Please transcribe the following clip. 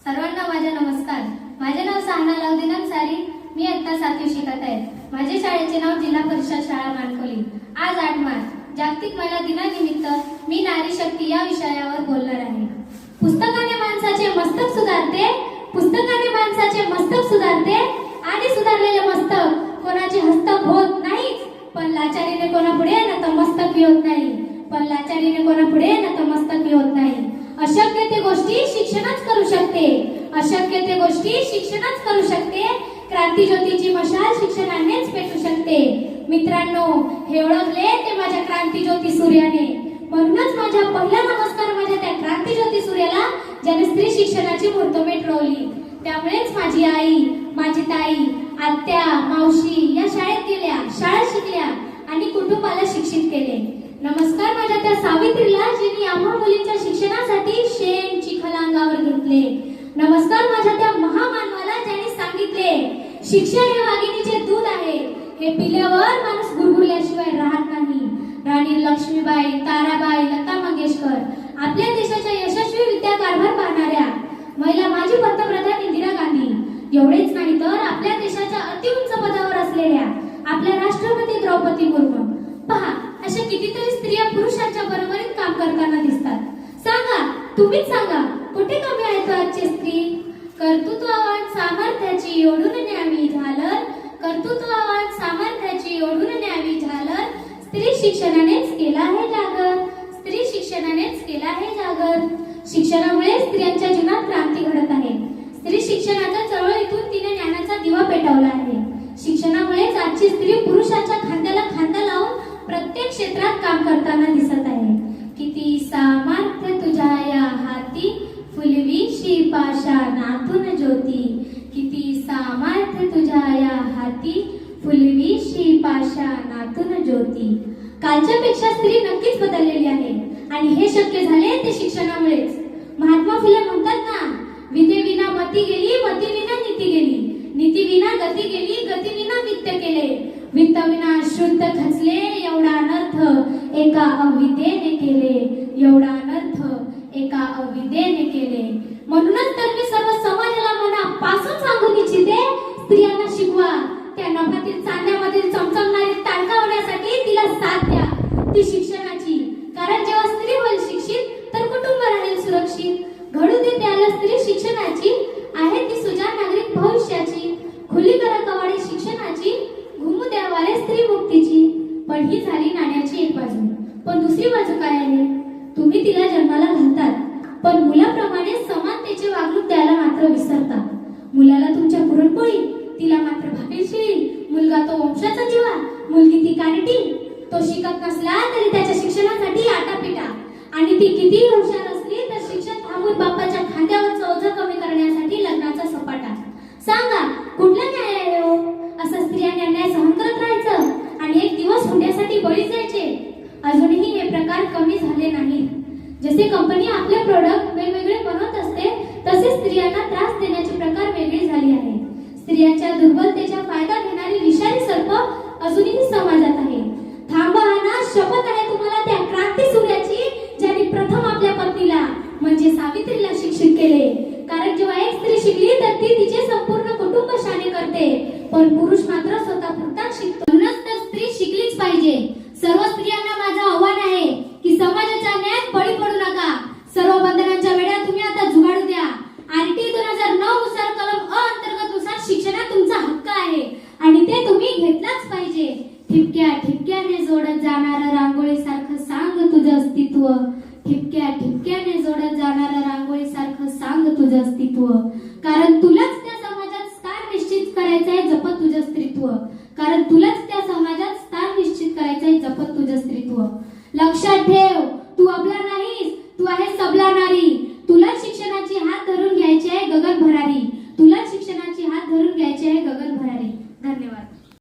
सर्वांना माझा नमस्कार. माझे नाव साहना लाउद्दीन अन्सारी. मी इयत्ता 7वी शिकत आहे. माझ्या शाळेचे नाव जिल्हा परिषद शाळा मानकोली. आज 8 मार्च जागतिक महिला दिनानिमित्त मी नारी शक्ती या विषयावर बोलणार आहे. पुस्तकाने माणसाचे मस्तक सुधारते, पुस्तकाने माणसाचे मस्तक सुधारते आणि सुधारलेले मस्तक कोणाचे हस्तक होत नाही, पण लाचारीने कोणापुढे नतमस्तक होत नाही, पण लाचारीने कोणापुढे नतमस्तक होत नाही. अशक्य ते गोष्टी शिक्षणच करू शकते, अशक्य ते गोष्टी शिक्षणच करू शकते. क्रांती ज्योतीची मशाल शिक्षणानेच पेटू शकते. मित्रांनो, हे ओळखले ते माझ्या क्रांती ज्योती सूर्याने. म्हणूनच माझा पहिला नमस्कार माझ्या त्या क्रांती ज्योती सूर्याला, ज्याने स्त्री शिक्षणाची मुहूर्तमेढ रोवली. त्यामुळेच माझी आई, माझी ताई, आत्या, मावशी या शाळेत गेल्या, शाळा शिकल्या आणि कुटुंबाला शिक्षित केले. नमस्कार माझ्या त्या सावित्रीला, जिने आम्हा मुलींच्या शिक्षणासाठी शेण चिखल अंगावर घेतले. नमस्कार माझ्या त्या महामानवाला, ज्याने सांगितले शिक्षण हे वाघिणीचे दूध आहे, हे पिल्यावर माणूस गुरगुरल्याशिवाय राहत नाही. राणी लक्ष्मीबाई, ताराबाई, लता मंगेशकर, आपल्या देशाच्या यशस्वी विद्या कारभार पाहणाऱ्या महिला माजी पंतप्रधान इंदिरा गांधी, एवढेच नाही तर आपल्या देशाच्या अतिउंच पदावर असलेल्या आपल्या राष्ट्रपती द्रौपदी मुर्मू. पहा, अशा कितीतरी स्त्रिया पुरुषांच्या बरोबरीत काम करताना दिसतात. सांगा, तुम्हीच सांगा, कुठे कमी आहेत आजची स्त्री? कर्तृत्ववान सामर्थ्याची ओढून न्यावी झालर, कर्तृत्ववान सामर्थ्याची ओढून न्यावी झालर. स्त्री शिक्षणानेच केला आहे जागर, स्त्री शिक्षणानेच केला आहे जागर. शिक्षणामुळे स्त्रियांच्या जीवनात क्रांती घडत आहे. स्त्री शिक्षणाच्या चळवळीतून तिने ज्ञानाचा दिवा पेटवला आहे. शिक्षणामुळेच आजची स्त्री पुरुषाच्या खांद्याला खांदा लावून प्रत्येक क्षेत्रात काम करताना दिसत आहे. किती सामर्थ्य तुझ्या या हाती, फुलवीशी पाषाणातून ज्योती. किती सामर्थ्य तुझ्या या हाती, फुलवीशी पाषाणातून ज्योती. कालच्या पेक्षा स्त्री नक्कीच बदललेली आहे आणि हे शक्य झाले ते शिक्षणामुळेच. महात्मा फुले म्हणतात ना, विद्येविना मती गेली, मतीविना नीती गेली, नीतीविना गती गेली, गतीविना वित्त केले, वित्तविना शुद्ध खचले. एवढा अनर्थ एका अविद्येने केले, एवढा अनर्थ एका अविद्येने केले. म्हणूनच तर मी सर्व समाजाला मनापासून सांगून इच्छिते, स्त्रियांना शिकवा. त्या नभातील चांदण्यामधील चमचमणारी तारका होण्यासाठी तिला साथ द्या, ती शिक्षणाची. कारण जेव्हा स्त्री होईल शिक्षित तर कुटुंब राहील सुरक्षित. घडू दे त्याला स्त्री शिक्षणाची, आहे ती सुजाण नागरिक भविष्याची. खुली करा कवाडी शिक्षणाची, घुमू द्या वारे स्त्री मुक्तीची. पण ही झाली नाण्याची एक बाजू. पण दुसरी बाजू काय आहे? तुम्ही तिला जन्माला घालतात, पण मुलाप्रमाणे समानतेचे वागणूक द्यायला मात्र विसरता. मुलाला तुमच्या पुरणपोळी, तिला मात्र भाकरी शिळी. मुलगा तो वंशाचा दिवा, मुलगी ती कानटी. तो शिकत नसला तरी त्याच्या शिक्षणासाठी आटापिटा, आणि ती कितीही हुशार असली तर शिक्षण थांबून बापाच्या खांद्यावरचं ओझं कमी करण्यासाठी लग्नाचा सपाटा. सांगा, कुठला न्याय आहे हो? असं स्त्रियांनी अन्याय सहन करत राहायचं आणि एक दिवस हुंड्यासाठी बळी जायचे. अजूनही हे प्रकार कमी झाले नाहीत. जसे कंपनी आपले प्रोडक्ट वेगवेगळे बनवत असते, तसे स्त्रियांना त्रास देण्याचे प्रकार वेगळे झाले आहे. स्त्रियांच्या दुर्बलतेचा फायदा घेणारी विषारी सर्प अजूनही समाजात आहे. थांबा ना, शपथ आहे तुम्हाला त्या क्रांती सूर्याची, ज्याने प्रथम आपल्या पत्नीला म्हणजे सावित्रीला शिक्षित केले. कारण जेव्हा एक स्त्री शिकली तर ती तिचे संपूर्ण कुटुंब शाने करते, पण पुरुष मात्र स्वतः पुरताच शिकतो. म्हणूनच तर स्त्री शिकलीच पाहिजे. सर्व स्त्रियांना माझं आव्हान आहे की समाजाच्या न्यायात बळी पडू नका. सर्व बंधनांच्या वेळा तुम्ही आता जुगाडू द्या. RT 2009 नुसार कलम अ अंतर्गत नुसार शिक्षणात तुमचा हक्क आहे आणि ते तुम्ही घेतलाच पाहिजे. ठिपक्या ठिपक्याने जोडत जाणारं रांगोळी सारखं सांग तुझं अस्तित्व. ठिपक्या ठिपक्याने जोडत जाणारं रांगोळी सारखं सांग तुझं अस्तित्व. कारण तुलाच त्या समाजात स्थान निश्चित करायचंय, जपत तुझं स्त्रीत्व. कारण तुलाच त्या समाजात स्थान निश्चित करायचंय, जपत तुझं स्त्रीत्व. लक्षात ठेव, तू आपला नाहीस, तू आहे सबला